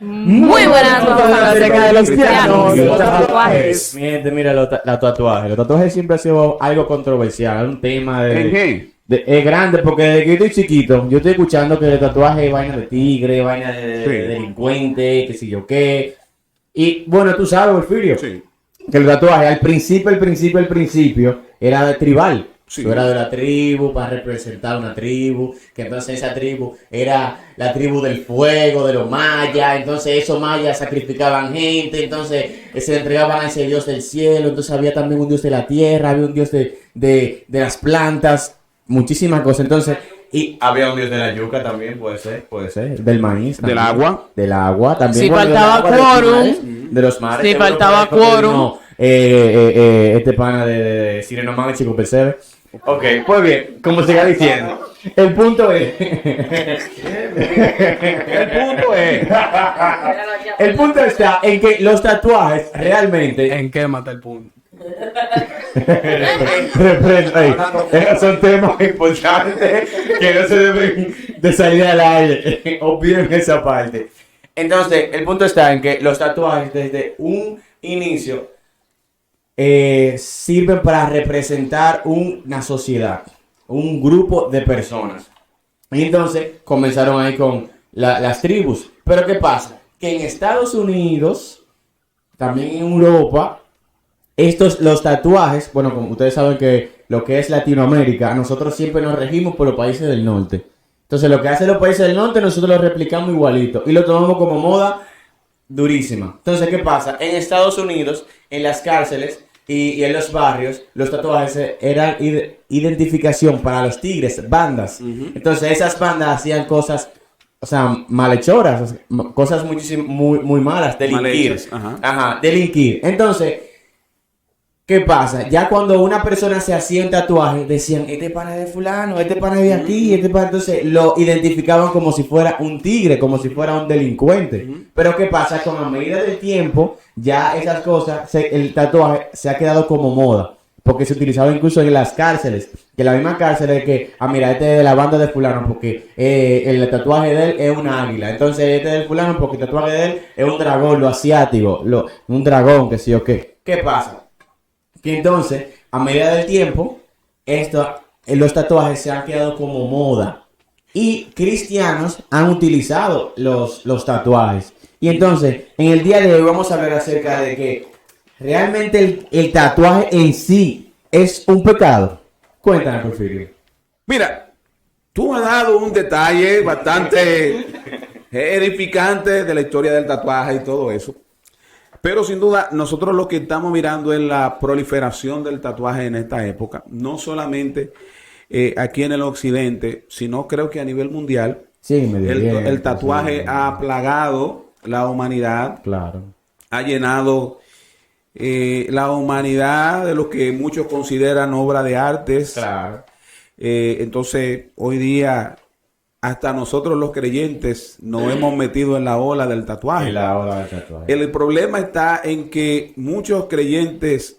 Muy buenas, vamos a hablar acerca de los cristianos, los tatuajes. Mi gente, mira, los tatuajes. Los tatuajes siempre ha sido algo controversial, un tema ¿En qué? es grande, porque desde que yo estoy chiquito, yo estoy escuchando que el tatuaje es vaina de tigre, vaina de Sí. delincuente, qué sé yo qué. Y bueno, tú sabes, Porfirio, Sí. que el tatuaje al principio era de tribal. Sí. Tú eras de la tribu para representar una tribu, que entonces esa tribu era la tribu del fuego, de los mayas, entonces esos mayas sacrificaban gente, entonces se le entregaban a ese dios del cielo, entonces había también un dios de la tierra, había un dios de las plantas, muchísimas cosas, entonces, y había un dios de la yuca también, puede ser, del maíz. ¿Del también. agua? Del agua, también. Si bueno, del faltaba agua, de los quórum. mares, de los mares. Si seguro faltaba por ahí fue que quórum. vino, este pana de Sireno Man y Chico Percebe. Ok, pues bien, como siga diciendo, el punto es. El punto está en que los tatuajes realmente. ¿En qué mata el punto? Esos son temas importantes que no se deben de salir al aire. Olviden esa parte. Entonces, el punto está en que los tatuajes desde un inicio sirven para representar una sociedad, un grupo de personas. Y entonces comenzaron ahí con las tribus. Pero ¿qué pasa? Que en Estados Unidos, también en Europa, los tatuajes, bueno, como ustedes saben que lo que es Latinoamérica, nosotros siempre nos regimos por los países del norte. Entonces lo que hacen los países del norte, nosotros lo replicamos igualito y lo tomamos como moda durísima. Entonces, ¿qué pasa? En Estados Unidos, en las cárceles y en los barrios, los tatuajes eran identificación para los tigres, bandas. Entonces, esas bandas hacían cosas, o sea, malhechoras, cosas muy malas, delinquir. Mal hechas, ajá. Ajá, delinquir. Entonces, ¿qué pasa? Ya cuando una persona se hacía un tatuaje, decían, este pana es de fulano, este pana es de aquí, este pana... Entonces lo identificaban como si fuera un tigre, como si fuera un delincuente. Pero ¿qué pasa? Con a medida del tiempo, ya esas cosas, el tatuaje se ha quedado como moda. Porque se utilizaba incluso en las cárceles. Que la misma cárcel es que, mira, este es de la banda de fulano, porque el tatuaje de él es un águila. Entonces este es del fulano, porque el tatuaje de él es un dragón, lo asiático, un dragón, que sí o qué. ¿Qué pasa? Que entonces, a medida del tiempo, los tatuajes se han quedado como moda. Y cristianos han utilizado los tatuajes. Y entonces, en el día de hoy vamos a hablar acerca de que realmente el tatuaje en sí es un pecado. Cuéntame, Porfirio. Mira, tú has dado un detalle bastante edificante de la historia del tatuaje y todo eso. Pero sin duda, nosotros lo que estamos mirando es la proliferación del tatuaje en esta época. No solamente aquí en el occidente, sino creo que a nivel mundial. Sí, El tatuaje ha plagado la humanidad. Claro. Ha llenado la humanidad de lo que muchos consideran obra de artes. Claro. Entonces, hoy día, hasta nosotros los creyentes nos hemos metido en la ola del tatuaje. Y la hora del tatuaje. El problema está en que muchos creyentes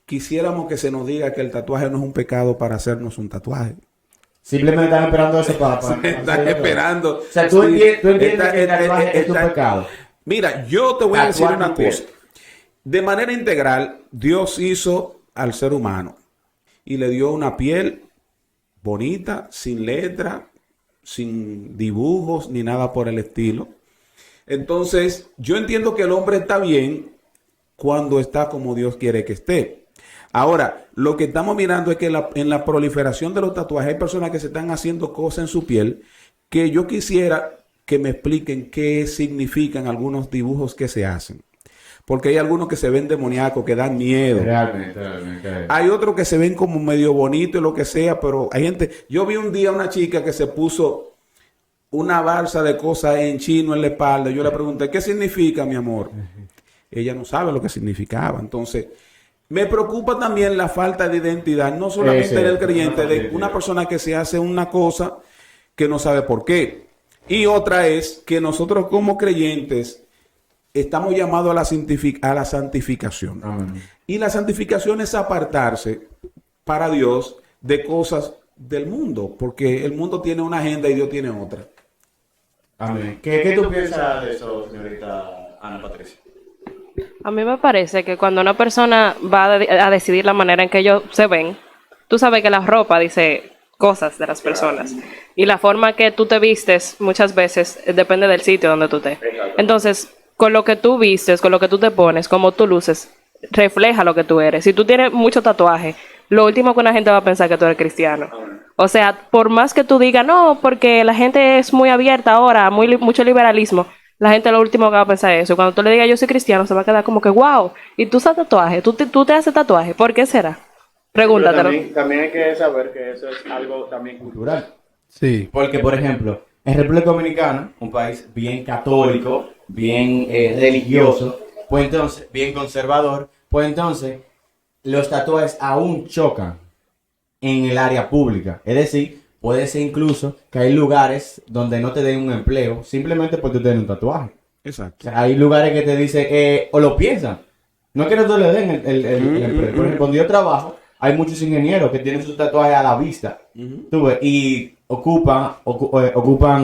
quisiéramos que se nos diga que el tatuaje no es un pecado para hacernos un tatuaje. Simplemente están esperando eso para Están esperando. O sea, tú entiendes Está- que el tatuaje es un está- pecado. Mira, yo te voy a decir Tatuar una tu piel. cosa. De manera integral, Dios hizo al ser humano y le dio una piel bonita, sin letra, sin dibujos ni nada por el estilo. Entonces, yo entiendo que el hombre está bien cuando está como Dios quiere que esté. Ahora, lo que estamos mirando es que en la proliferación de los tatuajes hay personas que se están haciendo cosas en su piel que yo quisiera que me expliquen qué significan algunos dibujos que se hacen. Porque hay algunos que se ven demoníacos, que dan miedo. Realmente. Hay otros que se ven como medio bonitos y lo que sea, pero hay gente... Yo vi un día una chica que se puso una balsa de cosas en chino en la espalda. Yo le pregunté, ¿qué significa, mi amor? Ella no sabe lo que significaba. Entonces, me preocupa también la falta de identidad, no solamente del creyente, de una persona que se hace una cosa que no sabe por qué. Y otra es que nosotros como creyentes estamos llamados a la santificación. Amén. Y la santificación es apartarse para Dios de cosas del mundo, porque el mundo tiene una agenda y Dios tiene otra. Amén. ¿Qué tú piensas de eso, señorita Ana Patricia? A mí me parece que cuando una persona va a decidir la manera en que ellos se ven, tú sabes que la ropa dice cosas de las personas y la forma que tú te vistes muchas veces depende del sitio donde tú estés. Entonces, con lo que tú vistes, con lo que tú te pones, como tú luces, refleja lo que tú eres. Si tú tienes mucho tatuaje, lo último que una gente va a pensar que tú eres cristiano. O sea, por más que tú digas, no, porque la gente es muy abierta ahora, mucho liberalismo, la gente lo último que va a pensar es eso. Cuando tú le digas yo soy cristiano, se va a quedar como que, wow, y tú usas tatuaje, tú te haces tatuaje, ¿por qué será? Pregúntatelo. También hay que saber que eso es algo también cultural. Sí. Porque, por ejemplo, en República Dominicana, un país bien católico, bien religioso, pues entonces, bien conservador, pues entonces, los tatuajes aún chocan en el área pública. Es decir, puede ser incluso que hay lugares donde no te den un empleo simplemente porque tú tienes un tatuaje. O Exacto. sea, hay lugares que te dicen, o lo piensan. No es que no te le den el empleo. Por ejemplo, cuando yo trabajo, hay muchos ingenieros que tienen sus tatuajes a la vista. ¿Tú ves? Y ocupan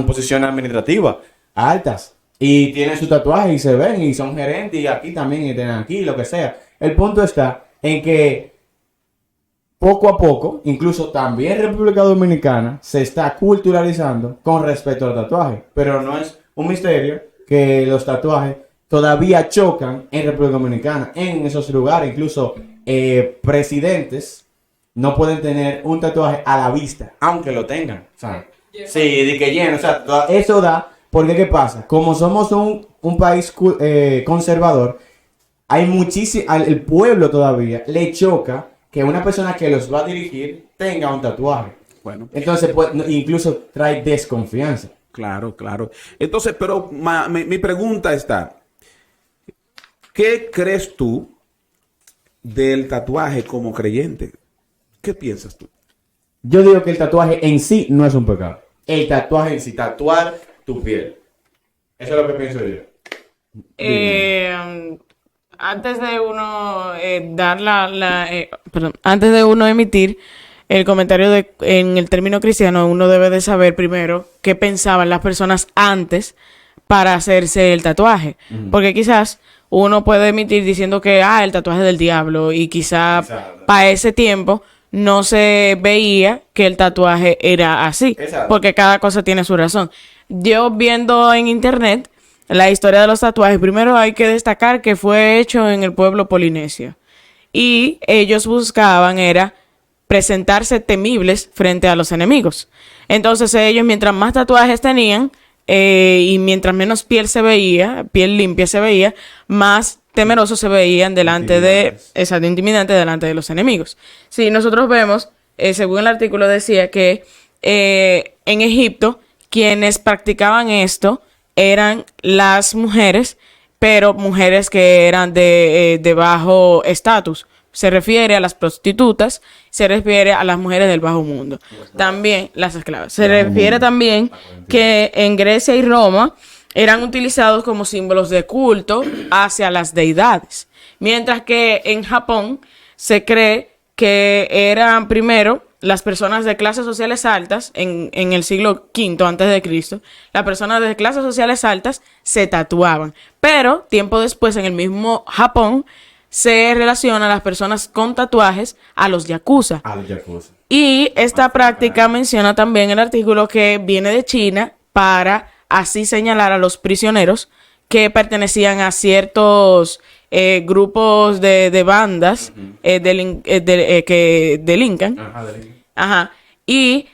posiciones administrativas altas. Y tienen sus tatuajes y se ven y son gerentes y aquí también y tienen aquí, lo que sea. El punto está en que poco a poco, incluso también República Dominicana se está culturalizando con respecto al tatuaje. Pero no es un misterio que los tatuajes todavía chocan en República Dominicana, en esos lugares. Incluso presidentes no pueden tener un tatuaje a la vista, aunque lo tengan. O sea, sí, de que lleno. O sea, eso da, porque ¿qué pasa? Como somos un país conservador, hay muchísimo, el pueblo todavía le choca que una persona que los va a dirigir tenga un tatuaje. Bueno, Entonces, pues, incluso trae desconfianza. claro, claro. Entonces, pero mi pregunta está, ¿qué crees tú del tatuaje como creyente? ¿Qué piensas tú? Yo digo que el tatuaje en sí no es un pecado. El tatuaje en sí, tatuar tu piel. Eso es lo que pienso yo. Antes de uno antes de uno emitir el comentario en el término cristiano, uno debe de saber primero qué pensaban las personas antes para hacerse el tatuaje. Porque quizás uno puede emitir diciendo que el tatuaje del diablo y quizá para ese tiempo no se veía que el tatuaje era así. Exacto. Porque cada cosa tiene su razón. Yo viendo en internet la historia de los tatuajes, primero hay que destacar que fue hecho en el pueblo polinesio. Y ellos buscaban era presentarse temibles frente a los enemigos. Entonces ellos, mientras más tatuajes tenían y mientras menos piel limpia se veía, más temerosos se veían intimidantes delante de los enemigos. Sí, nosotros vemos, según el artículo decía que en Egipto quienes practicaban esto eran las mujeres, pero mujeres que eran de bajo estatus. Se refiere a las prostitutas, se refiere a las mujeres del bajo mundo. También las esclavas. Se refiere también que en Grecia y Roma eran utilizados como símbolos de culto hacia las deidades. Mientras que en Japón se cree que eran primero las personas de clases sociales altas, en el siglo V antes de Cristo, las personas de clases sociales altas se tatuaban. Pero tiempo después, en el mismo Japón, se relaciona a las personas con tatuajes a los yakuza. Y esta práctica menciona también el artículo que viene de China para así señalar a los prisioneros que pertenecían a ciertos grupos de bandas que delincan. Ajá. Y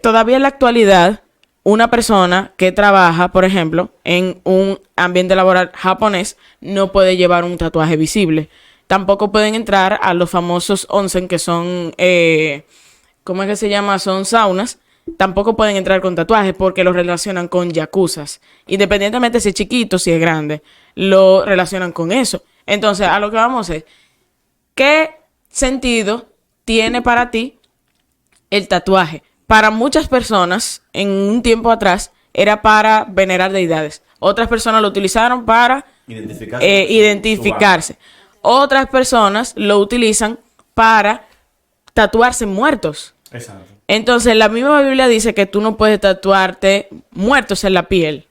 todavía en la actualidad, una persona que trabaja, por ejemplo, en un ambiente laboral japonés, no puede llevar un tatuaje visible. Tampoco pueden entrar a los famosos onsen, que son, ¿cómo es que se llama? Son saunas. Tampoco pueden entrar con tatuajes porque los relacionan con yakuzas. Independientemente si es chiquito, si es grande, lo relacionan con eso. Entonces, a lo que vamos es, ¿qué sentido tiene para ti el tatuaje? Para muchas personas, en un tiempo atrás, era para venerar deidades. Otras personas lo utilizaron para identificarse. Otras personas lo utilizan para tatuarse muertos. Exacto. Entonces, la misma Biblia dice que tú no puedes tatuarte muertos en la piel.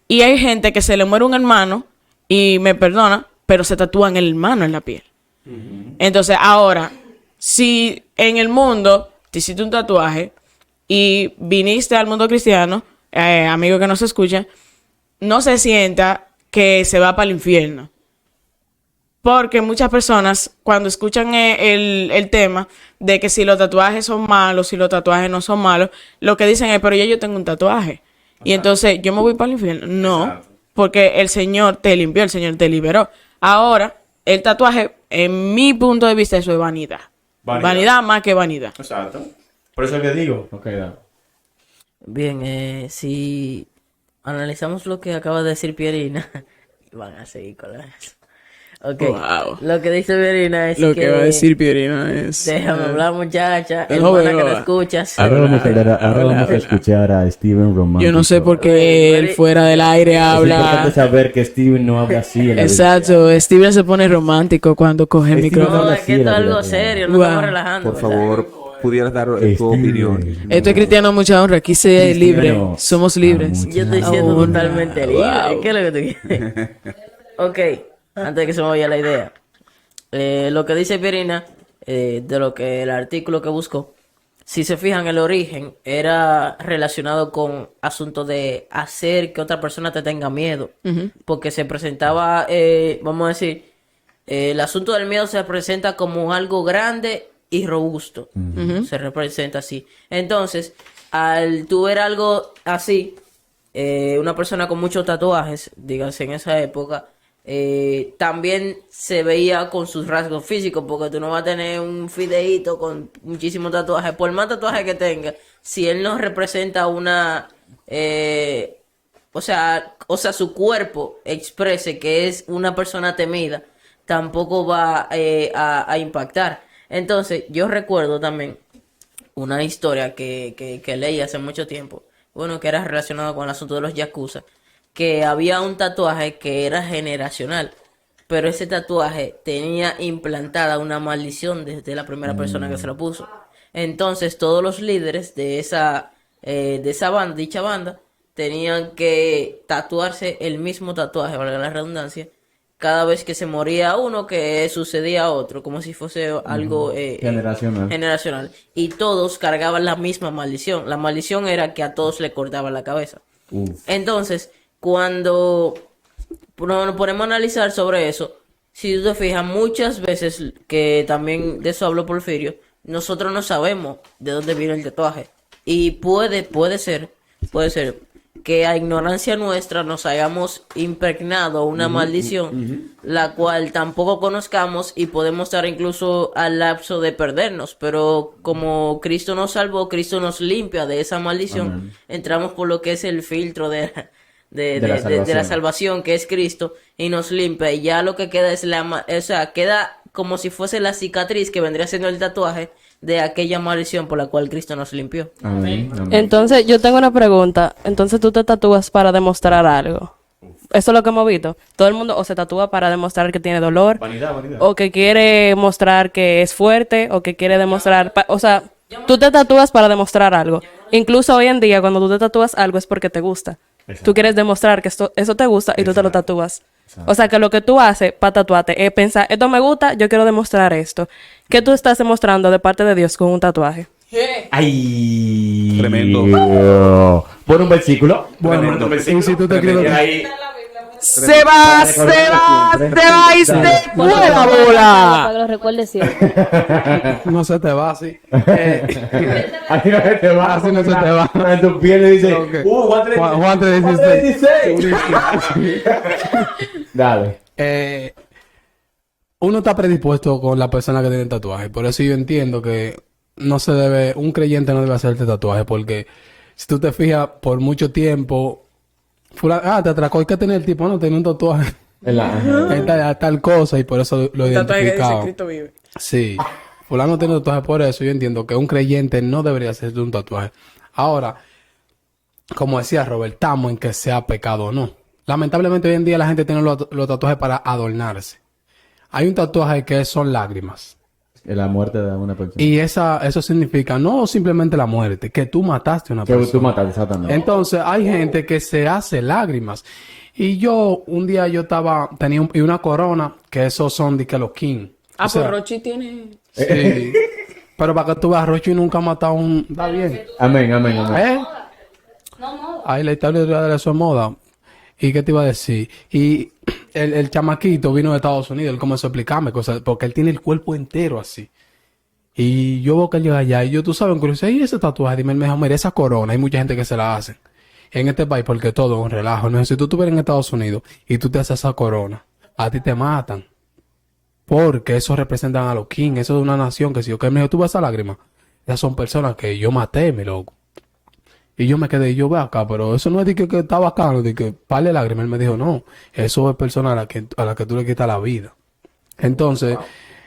Y hay gente que se le muere un hermano, y me perdona, pero se tatúan el hermano en la piel. Entonces, ahora, si en el mundo te hiciste un tatuaje y viniste al mundo cristiano, amigo que nos escucha, no se sienta que se va para el infierno. Porque muchas personas, cuando escuchan el tema de que si los tatuajes son malos, si los tatuajes no son malos, lo que dicen es, pero ya yo tengo un tatuaje. Y entonces, ¿yo me voy para el infierno? No, Exacto. porque el Señor te limpió, el Señor te liberó. Ahora, el tatuaje, en mi punto de vista, eso es vanidad. Vanidad más que vanidad. Exacto. Por eso que digo. Ok, dale. Bien, si analizamos lo que acaba de decir Pierina, van a seguir con eso. Ok, Wow. lo que dice Pierina es Lo que va a decir Pierina es... déjame hablar, muchacha, No, hermana que pero- no escuchas. Ahora vamos a escuchar a Steven Romántico. Yo no sé por qué él fuera del aire Es importante habla... saber que Steven no habla así. en la vida. Exacto, Steven se pone romántico cuando coge el Steven micrófono. No, habla es así que en esto la es algo vida real. serio, no Wow. estamos relajando. Por ¿verdad? favor, pudieras dar tu Steven. opinión. Esto es cristiano mucha honra, aquí se es libre, Cristiano somos libres. a Yo estoy siendo Ahora, totalmente libre. wow. ¿Qué es lo que tú quieres? Ok, antes de que se me vaya la idea. Lo que dice Pierina, de lo que el artículo que buscó, si se fijan, el origen era relacionado con asuntos de hacer que otra persona te tenga miedo. Porque se presentaba, vamos a decir, el asunto del miedo se presenta como algo grande y robusto. Se representa así. Entonces, al tú ver algo así, una persona con muchos tatuajes, dígase en esa época, también se veía con sus rasgos físicos, porque tú no vas a tener un fideíto con muchísimos tatuajes, por más tatuajes que tenga, si él no representa una, o sea, su cuerpo exprese que es una persona temida, tampoco va a impactar. Entonces, yo recuerdo también una historia que leí hace mucho tiempo, bueno, que era relacionado con el asunto de los yakuza, que había un tatuaje que era generacional, pero ese tatuaje tenía implantada una maldición desde la primera persona que se lo puso. Entonces, todos los líderes de esa banda, dicha banda, tenían que tatuarse el mismo tatuaje, valga la redundancia, cada vez que se moría uno, que sucedía a otro, como si fuese algo Generacional. generacional. Y todos cargaban la misma maldición. La maldición era que a todos le cortaban la cabeza. Uf. Entonces, cuando nos ponemos a analizar sobre eso, si tú te fijas, muchas veces, que también de eso habló Porfirio, nosotros no sabemos de dónde viene el tatuaje. Y puede ser que a ignorancia nuestra nos hayamos impregnado una maldición, la cual tampoco conozcamos y podemos estar incluso al lapso de perdernos. Pero como Cristo nos salvó, Cristo nos limpia de esa maldición, Amén. entramos por lo que es el filtro de la la salvación. salvación, que es Cristo, y nos limpia, y ya lo que queda es o sea, queda como si fuese la cicatriz que vendría siendo el tatuaje de aquella maldición por la cual Cristo nos limpió. Amén. Amén. Entonces, yo tengo una pregunta. Entonces, ¿tú te tatúas para demostrar algo? Eso es lo que hemos visto. Todo el mundo o se tatúa para demostrar que tiene dolor, Vanidad, vanidad. o que quiere mostrar que es fuerte, o que quiere demostrar... o sea, tú te tatúas para demostrar algo. Incluso hoy en día, cuando tú te tatúas algo es porque te gusta. Tú quieres demostrar que eso te gusta y tú te lo tatúas. O sea, que lo que tú haces para tatuarte es pensar, esto me gusta, yo quiero demostrar esto. ¿Qué tú estás demostrando de parte de Dios con un tatuaje? Ay. Tremendo. Pon un versículo. Tremendo. Un si tú te quieres- Ahí. Se va y se fue la bola. Para que lo recuerde siempre. No se te va así. Así no se te va. Así no se te va. En tu piel le dice, Ok. Juan 3:16. Juan 3:16. Dale. Uno está predispuesto con la persona que tiene el tatuaje. Por eso yo entiendo que no se debe, un creyente no debe hacerte tatuaje. Porque si tú te fijas por mucho tiempo, te atracó, hay que tener el tipo, no, tiene un tatuaje. Tal cosa, y por eso lo identificaba. vive. Sí. Fulano tiene tatuaje, por eso yo entiendo que un creyente no debería hacerse un tatuaje. Ahora, como decía Robert, estamos en que sea pecado o no. Lamentablemente hoy en día la gente tiene los tatuajes para adornarse. Hay un tatuaje que son lágrimas. La muerte de una persona. Y eso significa no simplemente la muerte, que tú mataste a una Que persona. tú mataste, exactamente. Entonces, hay gente que se hace lágrimas. Y un día tenía una corona, que esos son de que los king. Ah, O sea, pues Rochi tiene... sí. Pero para que tú veas, Rochi nunca ha matado Está bien. Amén, amén, amén. ¿Eh? Ahí la historia de eso es moda. ¿Y qué te iba a decir? Y el chamaquito vino de Estados Unidos, él comenzó a explicarme cosas, porque él tiene el cuerpo entero así. Y yo veo que él llega allá y tú sabes, curioso, ¿y ese tatuaje? Dime, él me dijo, mira, esa corona, hay mucha gente que se la hace en este país porque todo es un relajo. No, si tú estuvieras en Estados Unidos y tú te haces esa corona, a ti te matan. Porque eso representan a los kings, eso es una nación que si yo que me dijo, tú ves esa lágrima, esas son personas que yo maté, mi loco. Y yo me quedé, yo ve acá, pero eso no es de que está bacano, de que pale lágrimas. Él me dijo, no, eso es persona a la que tú le quitas la vida. Entonces,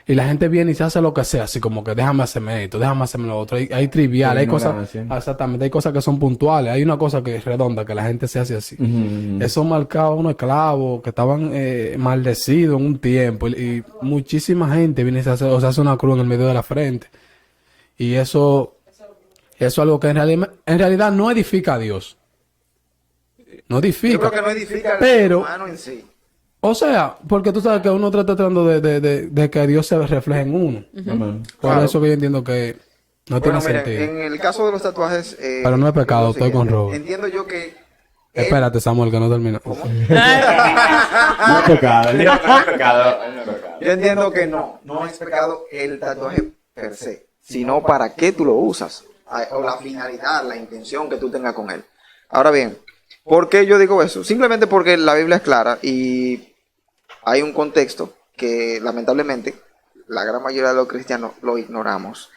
y la gente viene y se hace lo que sea, así como que déjame hacerme esto, déjame hacerme lo otro. Hay trivial, hay cosas, exactamente, hay cosas que son puntuales. Hay una cosa que es redonda, que la gente se hace así. Eso marcaba unos esclavos que estaban maldecidos en un tiempo. Y muchísima gente viene y se hace una cruz en el medio de la frente. Y eso es algo que en realidad no edifica a Dios. No edifica. Yo creo que no edifica al pero, ser humano en sí. o sea, porque tú sabes que uno está tratando de que Dios se refleje en uno. Amén. Por Claro. eso que yo entiendo que no Bueno, tiene miren, sentido. en el caso de los tatuajes... Pero no es pecado, lo estoy con siguiente. Robert. Entiendo yo que... Espérate, Samuel, que no termina. No es pecado, no es pecado. No es pecado. Yo entiendo que no es pecado el tatuaje per se, sino para qué tú lo usas, o la finalidad, la intención que tú tengas con él. Ahora bien, ¿por qué yo digo eso? Simplemente porque la Biblia es clara y hay un contexto que lamentablemente la gran mayoría de los cristianos lo ignoramos.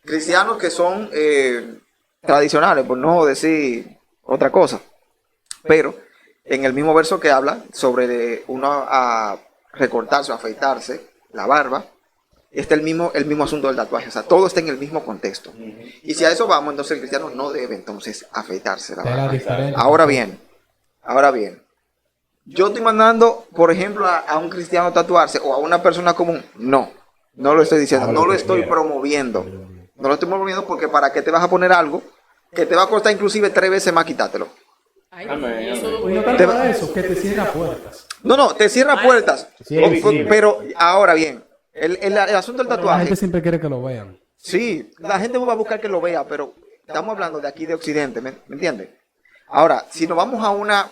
Cristianos que son tradicionales, por no decir otra cosa, pero en el mismo verso que habla sobre uno a recortarse o afeitarse la barba, está el mismo asunto del tatuaje, o sea, todo está en el mismo contexto. Y si a eso vamos, entonces el cristiano no debe entonces afeitarse la Era barba. diferente. Ahora bien, yo estoy mandando, por ejemplo, a un cristiano a tatuarse o a una persona común, no lo estoy diciendo, no lo estoy promoviendo. No lo estoy promoviendo porque para qué te vas a poner algo que te va a costar inclusive 3 veces más quitártelo. Eso, que te cierra puertas. No, te cierra puertas. Sí, es visible. Pero ahora bien, el asunto del La tatuaje, gente siempre quiere que lo vean. sí, la gente va a buscar que lo vea, pero estamos hablando de aquí de Occidente, ¿me entiendes? Ahora, si nos vamos a una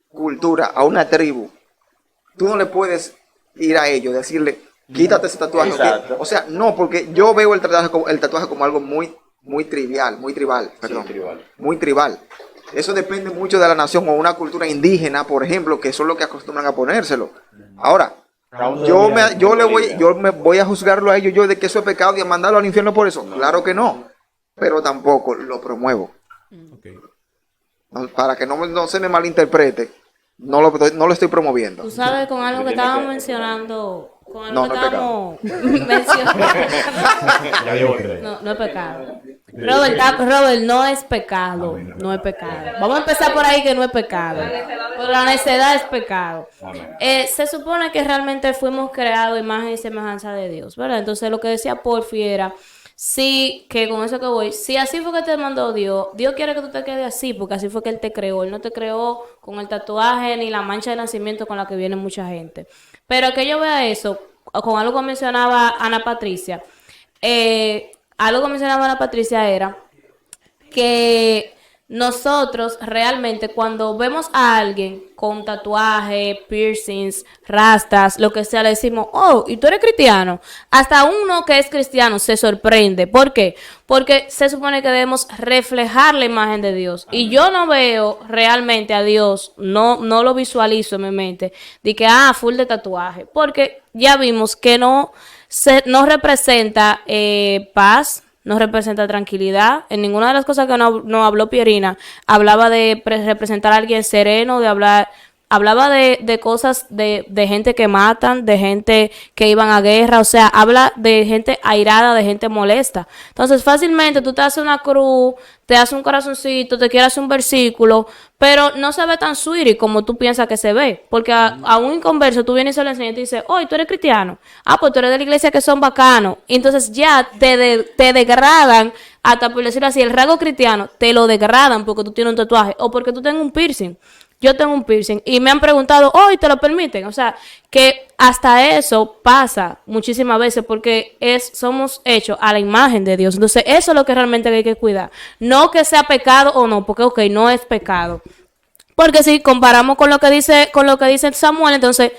cultura, a una tribu, tú no le puedes ir a ellos, decirle, quítate ese tatuaje. Exacto. O sea, no, porque yo veo el tatuaje como algo muy tribal, perdón. tribal. Muy tribal. Eso depende mucho de la nación o una cultura indígena, por ejemplo, que son los que acostumbran a ponérselo. Ahora, yo me voy a juzgarlo a ellos yo de que eso es pecado y a mandarlo al infierno por eso. Claro que no, pero tampoco lo promuevo. No, para que no se me malinterprete, no lo estoy promoviendo. Tú sabes, con algo que estábamos mencionando, con algo No, que no es estábamos mencionando. Ya yo creo. No es pecado. Robert, no es pecado. No es pecado. Vamos a empezar por ahí que no es pecado. Pero la necedad es pecado. Se supone que realmente fuimos creados imagen y semejanza de Dios, ¿verdad? Entonces lo que decía Porfi era, sí, que con eso que voy, si así fue que te mandó Dios, Dios quiere que tú te quedes así, porque así fue que Él te creó. Él no te creó con el tatuaje ni la mancha de nacimiento con la que viene mucha gente. Pero que yo vea eso, con algo que mencionaba Ana Patricia, algo que mencionaba Ana Patricia era que nosotros realmente cuando vemos a alguien con tatuaje, piercings, rastas, lo que sea, le decimos, oh, ¿y tú eres cristiano? Hasta uno que es cristiano se sorprende. ¿Por qué? Porque se supone que debemos reflejar la imagen de Dios. Y yo no veo realmente a Dios, no lo visualizo en mi mente, de que, full de tatuaje. Porque ya vimos que no representa paz, no representa tranquilidad. En ninguna de las cosas que no habló Pierina hablaba de representar a alguien sereno, de hablar hablaba de cosas de gente que matan, de gente que iban a guerra, o sea, habla de gente airada, de gente molesta. Entonces, fácilmente tú te haces una cruz, te haces un corazoncito, te quieres hacer un versículo, pero no se ve tan sweetie como tú piensas que se ve. Porque a un inconverso tú vienes y se lo enseñas y te dices, oye, tú eres cristiano. Ah, pues tú eres de la iglesia que son bacanos. Y entonces ya te degradan, hasta por decirlo así, el rasgo cristiano, te lo degradan porque tú tienes un tatuaje o porque tú tienes un piercing. Yo tengo un piercing y me han preguntado, ¿y te lo permiten? O sea, que hasta eso pasa muchísimas veces porque somos hechos a la imagen de Dios. Entonces, eso es lo que realmente hay que cuidar. No que sea pecado o no, porque, ok, no es pecado. Porque si comparamos con lo que dice Samuel, entonces,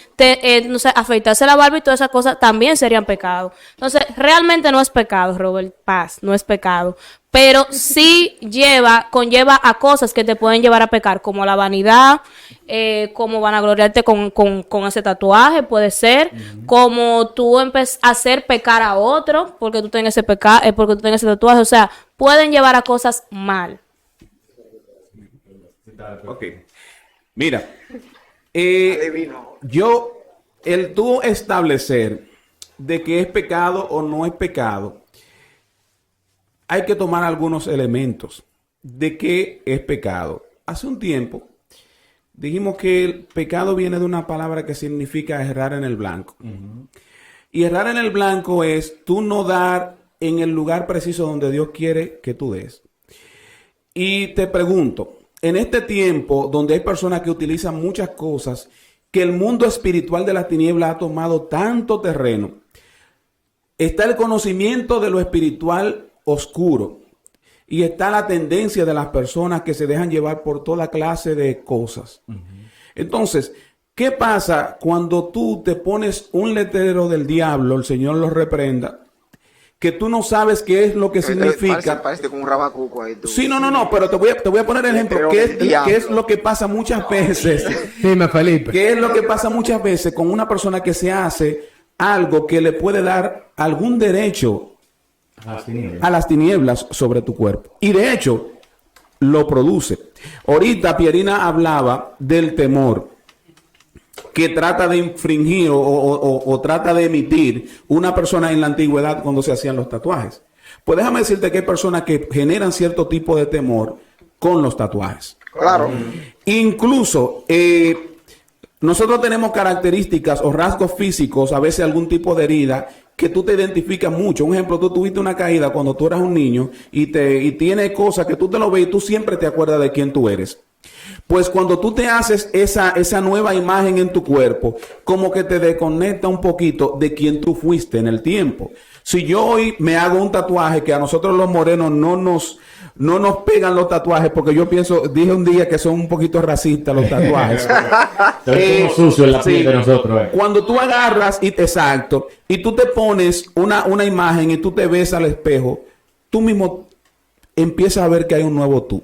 no sé, afeitarse la barba y todas esas cosas también serían pecados. Entonces, realmente no es pecado, Robert Paz, no es pecado. Pero sí conlleva a cosas que te pueden llevar a pecar, como la vanidad, como vanagloriarte con ese tatuaje, puede ser, como tú a hacer pecar a otro, porque tú tengas ese tatuaje, o sea, pueden llevar a cosas mal. Ok. Mira, tú establecer de que es pecado o no es pecado, hay que tomar algunos elementos de qué es pecado. Hace un tiempo dijimos que el pecado viene de una palabra que significa errar en el blanco. Y errar en el blanco es tú no dar en el lugar preciso donde Dios quiere que tú des. Y te pregunto, en este tiempo donde hay personas que utilizan muchas cosas, que el mundo espiritual de las tinieblas ha tomado tanto terreno, está el conocimiento de lo espiritual oscuro y está la tendencia de las personas que se dejan llevar por toda clase de cosas. Entonces, ¿qué pasa cuando tú te pones un letrero del diablo, el Señor lo reprenda, que tú no sabes qué es lo que significa? Parece como un rabacuco ahí. Sí, no, pero te voy a poner el ejemplo. ¿Qué es lo que pasa muchas veces? Dime, Felipe. ¿Qué es lo que pasa muchas veces con una persona que se hace algo que le puede dar algún derecho a las tinieblas sobre tu cuerpo? Y de hecho, lo produce. Ahorita Pierina hablaba del temor que trata de infringir o trata de emitir una persona en la antigüedad cuando se hacían los tatuajes. Pues déjame decirte que hay personas que generan cierto tipo de temor con los tatuajes. Claro. Incluso nosotros tenemos características o rasgos físicos, a veces algún tipo de herida que tú te identificas mucho. Un ejemplo, tú tuviste una caída cuando tú eras un niño y tiene cosas que tú te lo ves y tú siempre te acuerdas de quién tú eres. Pues cuando tú te haces esa nueva imagen en tu cuerpo, como que te desconecta un poquito de quién tú fuiste en el tiempo. Si yo hoy me hago un tatuaje, que a nosotros los morenos no nos pegan los tatuajes, porque yo dije un día que son un poquito racistas los tatuajes. Somos sucios en la piel de nosotros. Cuando tú agarras y tú te pones una imagen y tú te ves al espejo, tú mismo empiezas a ver que hay un nuevo tú.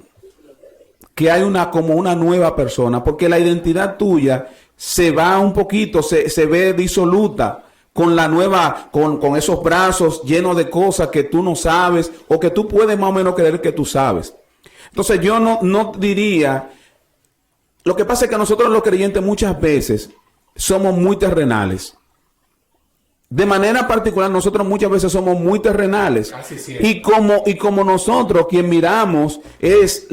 Que hay como una nueva persona, porque la identidad tuya se va un poquito, se ve disoluta con la nueva, con esos brazos llenos de cosas que tú no sabes o que tú puedes más o menos creer que tú sabes. Entonces yo no diría, lo que pasa es que nosotros los creyentes muchas veces somos muy terrenales. De manera particular, nosotros muchas veces somos muy terrenales. Y como nosotros, quien miramos es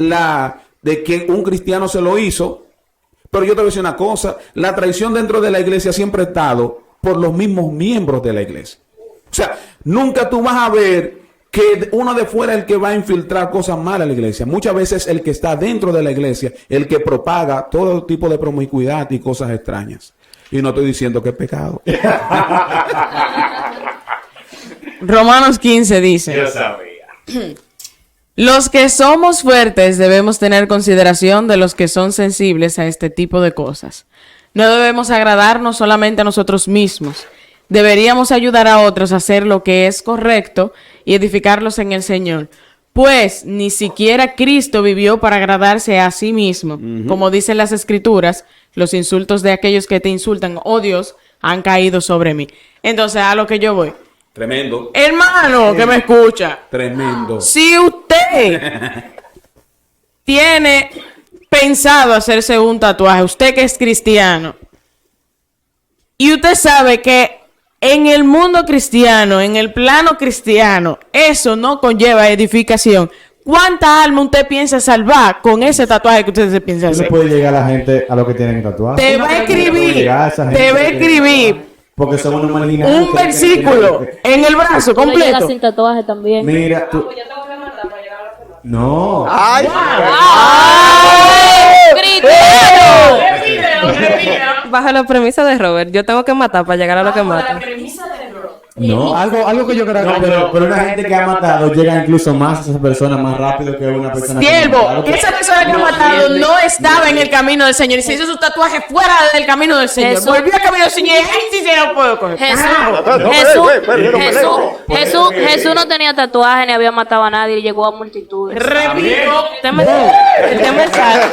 de que un cristiano se lo hizo, pero yo te voy a decir una cosa, la traición dentro de la iglesia siempre ha estado por los mismos miembros de la iglesia. O sea, nunca tú vas a ver que uno de fuera es el que va a infiltrar cosas malas a la iglesia. Muchas veces el que está dentro de la iglesia, el que propaga todo tipo de promiscuidad y cosas extrañas. Y no estoy diciendo que es pecado. Romanos 15 dice: Yo sabía. Los que somos fuertes debemos tener consideración de los que son sensibles a este tipo de cosas. No debemos agradarnos solamente a nosotros mismos. Deberíamos ayudar a otros a hacer lo que es correcto y edificarlos en el Señor. Pues ni siquiera Cristo vivió para agradarse a sí mismo. Como dicen las Escrituras, los insultos de aquellos que te insultan, oh Dios, han caído sobre mí. Entonces, a lo que yo voy. Tremendo. Hermano que me escucha. Tremendo. Si usted tiene pensado hacerse un tatuaje, usted que es cristiano, y usted sabe que en el mundo cristiano, en el plano cristiano, eso no conlleva edificación, ¿cuánta alma usted piensa salvar con ese tatuaje que usted se piensa No hacer? puede llegar a la gente a lo que tienen tatuado. Te va a escribir Porque son unos marginados. un versículo en el brazo Tú le llegas completo. sin tatuaje también. Mira, tú. No. ¡Ay! Bajo la premisa de Robert, yo tengo que matar para llegar a lo que mata. No. Algo que yo creo que. Pero una gente que ha matado llega incluso más a esa persona más rápido que una persona. Siervo, esa persona que ha matado no estaba en el camino del Señor y se hizo su tatuaje fuera del camino del Señor. Jesús. Volvió al camino del Señor y ahí sí se lo puedo coger. Jesús no tenía tatuaje ni había matado a nadie y llegó a multitudes. Repito, El tema está en que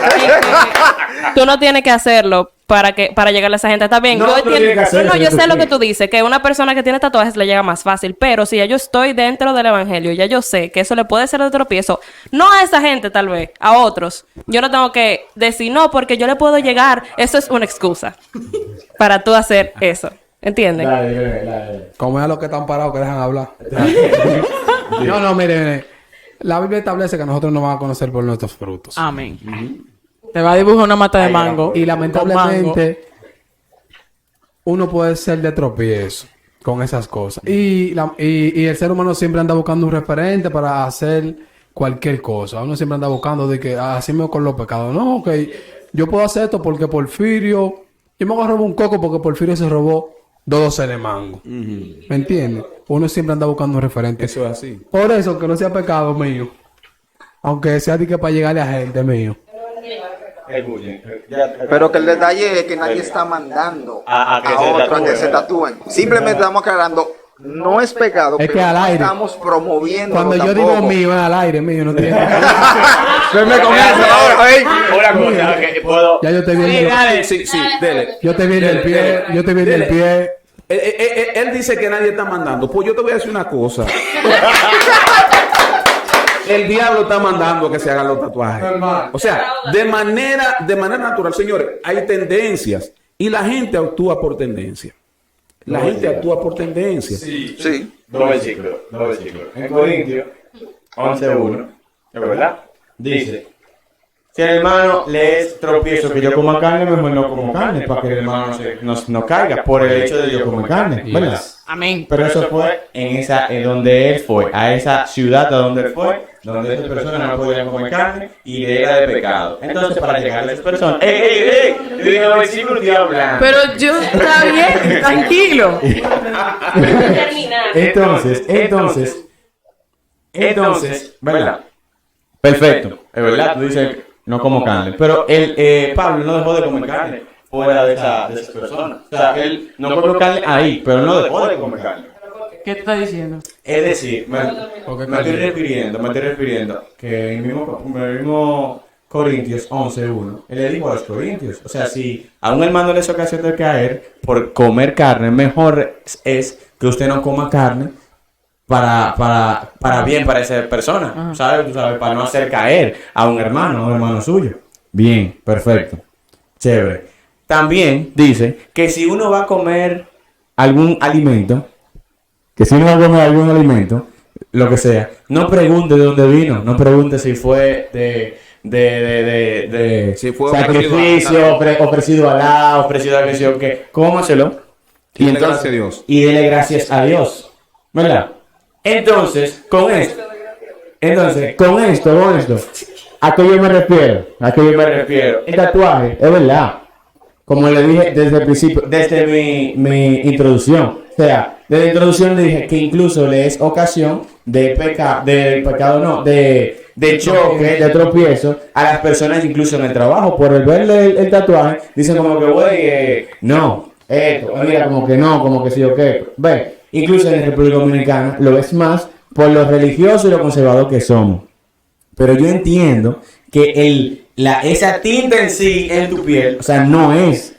tú no tienes que hacerlo para llegar a esa gente. Está bien. No, yo tú tienes que hacerlo, yo tú sé lo que tienes. tú dices, que una persona que tiene tatuajes le llega más fácil, pero si ya yo estoy dentro del evangelio, ya yo sé que eso le puede ser de tropiezo, no a esa gente tal vez, a otros. Yo no tengo que decir no porque yo le puedo llegar. Eso es una excusa para tú hacer eso. ¿Entienden? Dale. Como es a los que están parados que dejan hablar. No, mire. La Biblia establece que nosotros nos vamos a conocer por nuestros frutos. amén. Te va a dibujar una mata de mango. Y con lamentablemente, uno puede ser de tropiezo con esas cosas. Y el ser humano siempre anda buscando un referente para hacer cualquier cosa. Uno siempre anda buscando de que así me con los pecados. No, ok, yo puedo hacer esto porque Porfirio, yo me voy a robar un coco porque Porfirio se robó 2 docenas de mango. ¿Me entiendes? Uno siempre anda buscando un referente. Eso es así. Por eso, que no sea pecado mío. Aunque sea de que para llegarle a gente mío. Pero que el detalle es que nadie está mandando A que se otros a que tatúen. se tatúen. Simplemente estamos aclarando, no es pecado, Es que pero al no aire. estamos promoviendo. Cuando yo digo mío, es al aire mío, no tiene. Venme con eso ahora, ey. Una cosa que puedo. Ya yo te vi. Sí, dele. Yo te vi en el pie. Yo te vi en el pie. Él dice que nadie está mandando. Pues yo te voy a decir una cosa. El diablo está mandando que se hagan los tatuajes. O sea, de manera natural, señores, hay tendencias y la gente actúa por tendencia. La gente actúa por tendencia. Sí. Dos versículos. En Corintios 11:1, ¿es verdad? Dice: si el hermano le es tropiezo que yo coma carne, mejor no como carne, para que el hermano no caiga por el hecho de yo comer carne, ¿verdad? Amén. Pero eso fue en donde él fue, a esa ciudad a donde él fue, donde esas personas no podían comer carne y era de pecado. Entonces, para llegar a esas personas, ¡ey! Yo dije el versículo y hablando. Pero yo, está bien, tranquilo. Entonces, ¿verdad? Perfecto, es verdad, tú dices no como carne, pero Pablo no dejó de comer carne fuera de esas personas. O sea, él no comió carne ahí, pero no dejó de comer carne. ¿Qué te estás diciendo? Es decir, me estoy refiriendo que en el mismo Corintios 11:1, él le dijo a los corintios, o sea, si a un hermano le es ocasión de caer por comer carne, mejor es que usted no coma carne para bien para esa persona, ¿sabes? Tú sabes, para no hacer caer a un hermano suyo. Bien, perfecto, chévere. También dice que si uno va a comer algún alimento, lo que sea, no pregunte de dónde vino, no pregunte si fue Si fue sacrificio, ofrecido a Alá, ofrecido a que sé o qué, cómaselo Y dele gracias a Dios. y dele gracias a Dios, ¿verdad? Entonces, con esto, ¿a qué yo me refiero? El tatuaje, es verdad. Como le dije desde el principio, desde mi introducción. O sea, desde la introducción le dije que incluso le es ocasión de choque, de tropiezo a las personas incluso en el trabajo. Por el verle el tatuaje, dicen como que, güey, no, esto, mira, como que no, como que sí o qué. Ve, incluso en la República Dominicana lo ves más por lo religioso y lo conservador que somos. Pero yo entiendo que esa tinta en sí en tu piel, o sea, no es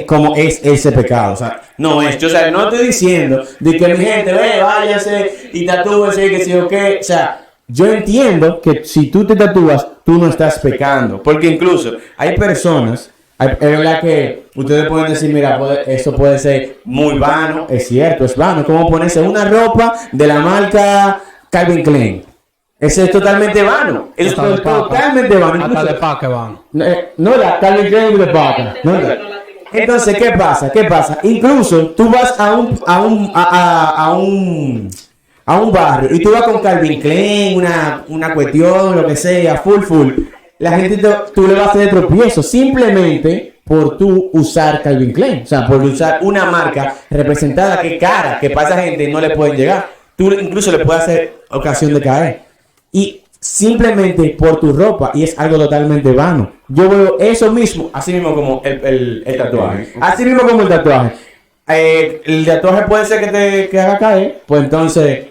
como es ese pecado, o sea, no es. Yo, o sea, no estoy diciendo de que mi gente, váyase y tatúese, que sí o qué, o sea, yo entiendo que si tú te tatúas, tú no estás pecando. Porque incluso hay personas, es verdad que ustedes pueden decir, mira, esto puede ser muy vano. Es cierto, es vano. Como ponerse una ropa de la marca Calvin Klein. Ese es totalmente vano. Es Hasta de paca. totalmente vano. Hasta de Incluso- pa' que van. no, la Calvin Klein de paca. Entonces, ¿qué pasa? ¿Qué pasa? Incluso tú vas a un barrio y tú vas con Calvin Klein, una cuestión, lo que sea, full. La gente, tú le vas a hacer de tropiezo simplemente por tú usar Calvin Klein. O sea, por usar una marca representada que cara, que para esa gente no le pueden llegar. Tú incluso le puedes hacer ocasión de caer. Y simplemente por tu ropa, y es algo totalmente vano. Yo veo eso mismo, así mismo como el tatuaje. Así mismo como el tatuaje. El tatuaje puede ser que haga caer, pues entonces,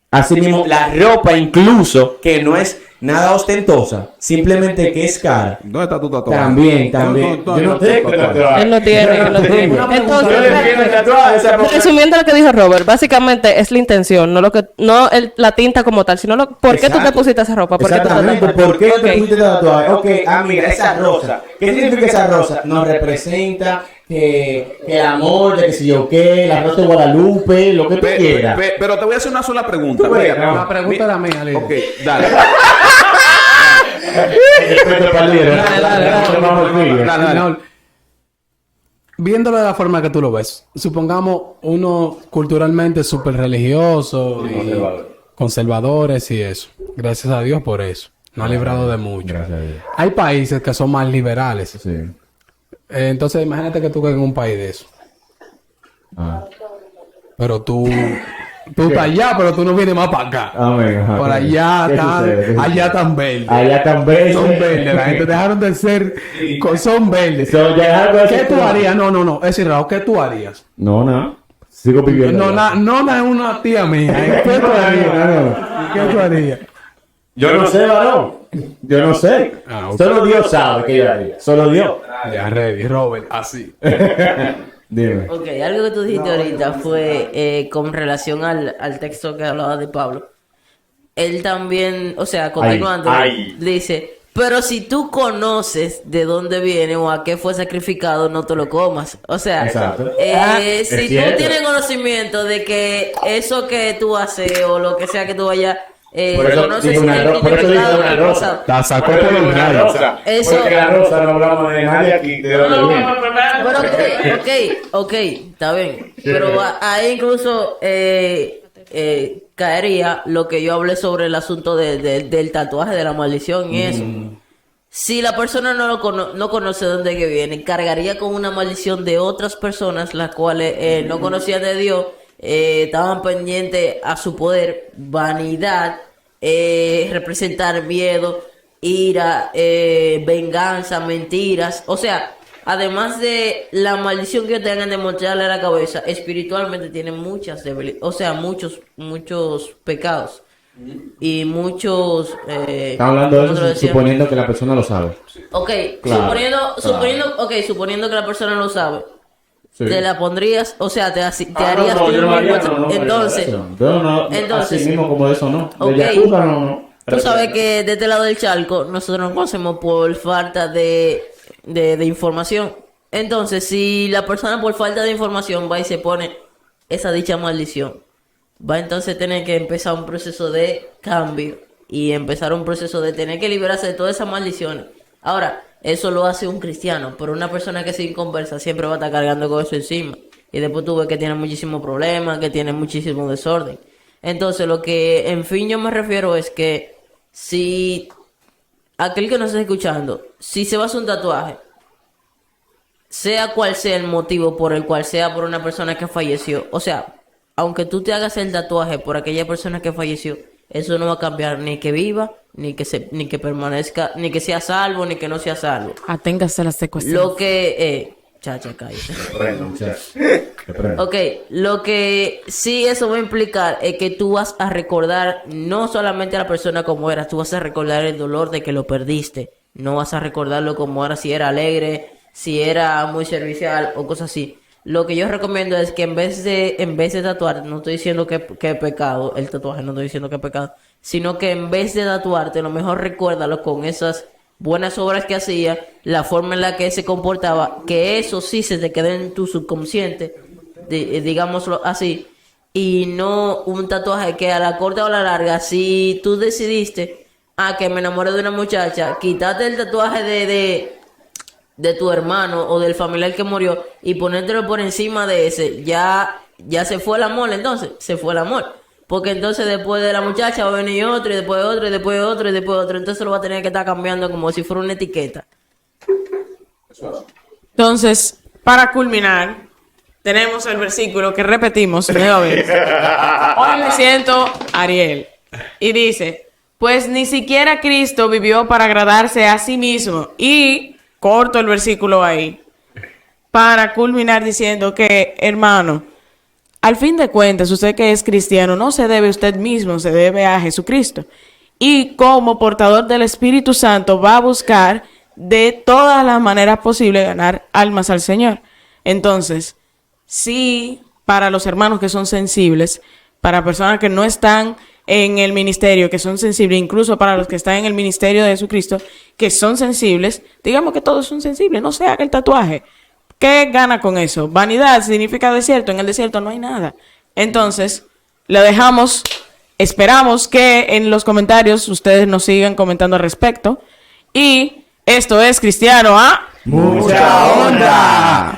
así mismo la ropa incluso, que no es nada ostentosa, simplemente que es cara. ¿Dónde está tu tatuaje? También. No, Yo no tengo tatuaje. Él no tiene, él no tiene. Yo Entonces, defiendo el tatuaje, o sea, porque- resumiendo lo que dijo Robert, básicamente es la intención, la tinta como tal, sino ¿por qué tú te Exacto. pusiste esa ropa? ¿Por qué tú te Exactamente, tatuaste? ¿por qué te Ok. pusiste tatuaje? Ok, mira, esa rosa. ¿Qué significa esa rosa? Nos representa que el amor, de que si yo qué, la rosa de Guadalupe, lo que tú quieras. Pero te voy a hacer una sola pregunta. Tú ves, Mira, no. La pregunta era mía, líder. Ok, dale. Respeto para el líder. Dale. Viéndolo de la forma que tú lo ves, supongamos uno culturalmente súper religioso y conservadores y eso. Gracias a Dios por eso. Nos ha librado de mucho. Gracias a Dios. Hay países que son más liberales. Sí. Entonces imagínate que tú quedas en un país de eso. Ah. Pero tú estás allá, pero tú no vienes más para acá. Amén, ajá. Por allá ¿Qué sucede? están, allá tan verdes. Allá tan bello. Son verdes, la gente dejaron de ser, son verdes. So, ya algo así ¿Qué tú como- harías? No, es raro, ¿qué tú harías? No. Sigo viviendo. No es una tía mía. ¿eh? ¿Qué tú harías? ¿Qué tú harías? Yo no sé, varón. Yo no sé. Ah, ok. Solo Dios sabe que yo haría. Solo Dios. Ya, ready, Robert, así. Dime. Ok, algo que tú dijiste ahorita fue con relación al texto que hablaba de Pablo. Él también, o sea, continuando, dice, pero si tú conoces de dónde viene o a qué fue sacrificado, no te lo comas. O sea, Exacto. si tú cierto. tienes conocimiento de que eso que tú haces o lo que sea que tú vayas, Por eso conoces digo una el por eso digo significado una del rosa. pasado. La sacó Por eso por digo los una rayos. rosa. Eso- Porque la rosa no hablamos de nadie aquí. ¿De dónde viene? Pero ok, está bien. Pero ahí incluso caería lo que yo hablé sobre el asunto del tatuaje, de la maldición y eso. Si la persona no conoce dónde que viene, cargaría con una maldición de otras personas, las cuales no conocían de Dios, estaban pendientes a su poder, vanidad, representar miedo, ira, venganza, mentiras. O sea, además de la maldición que tengan de mostrarle a la cabeza, espiritualmente tienen muchas debilidades, o sea, muchos pecados. Y muchos... Estamos hablando de ¿cómo te lo eso decía? suponiendo que la persona lo sabe. Ok, Claro, suponiendo que la persona lo sabe, Sí. te la pondrías, o sea, te Ah, harías no, tú yo no haría, mismo. no, Entonces, yo no, entonces- así mismo como de eso no. Ok. De Yakuza no. tú sabes que de este lado del charco nosotros nos conocemos por falta de información. Entonces, si la persona por falta de información va y se pone esa dicha maldición, va entonces a tener que empezar un proceso de cambio y empezar un proceso de tener que liberarse de todas esas maldiciones. Ahora, eso lo hace un cristiano, pero una persona que sin conversa siempre va a estar cargando con eso encima. Y después tú ves que tiene muchísimos problemas, que tiene muchísimo desorden. Entonces, lo que en fin yo me refiero es que si aquel que nos está escuchando, si se va a hacer un tatuaje, sea cual sea el motivo por el cual sea por una persona que falleció, o sea, aunque tú te hagas el tatuaje por aquella persona que falleció, eso no va a cambiar ni que viva, ni que permanezca, ni que sea salvo, ni que no sea salvo. Aténgase a la secuestración. Lo que chacha, cállate. Ok, lo que sí eso va a implicar es que tú vas a recordar no solamente a la persona como era, tú vas a recordar el dolor de que lo perdiste. No vas a recordarlo como era, si era alegre, si era muy servicial o cosas así. Lo que yo recomiendo es que en vez de tatuar, no estoy diciendo que es pecado, el tatuaje no estoy diciendo que es pecado, sino que en vez de tatuarte, a lo mejor recuérdalo con esas buenas obras que hacía, la forma en la que se comportaba, que eso sí se te quede en tu subconsciente, digámoslo así, y no un tatuaje que a la corta o a la larga, si tú decidiste, que me enamoré de una muchacha, quítate el tatuaje de tu hermano o del familiar que murió y ponértelo por encima de ese, ya se fue el amor, entonces, se fue el amor. Porque entonces después de la muchacha va a venir otro, y después otro, y después otro, y después otro. Entonces lo va a tener que estar cambiando como si fuera una etiqueta. Entonces, para culminar, tenemos el versículo que repetimos nueva vez. Hoy me siento Ariel. Y dice, pues ni siquiera Cristo vivió para agradarse a sí mismo. Y corto el versículo ahí. Para culminar diciendo que, hermano, al fin de cuentas, usted que es cristiano, no se debe a usted mismo, se debe a Jesucristo. Y como portador del Espíritu Santo va a buscar de todas las maneras posibles ganar almas al Señor. Entonces, sí, para los hermanos que son sensibles, para personas que no están en el ministerio, que son sensibles, incluso para los que están en el ministerio de Jesucristo, que son sensibles, digamos que todos son sensibles, no se haga el tatuaje. ¿Qué gana con eso? Vanidad significa desierto. En el desierto no hay nada. Entonces, lo dejamos. Esperamos que en los comentarios ustedes nos sigan comentando al respecto. Y esto es Cristiano a ¡Mucha onda!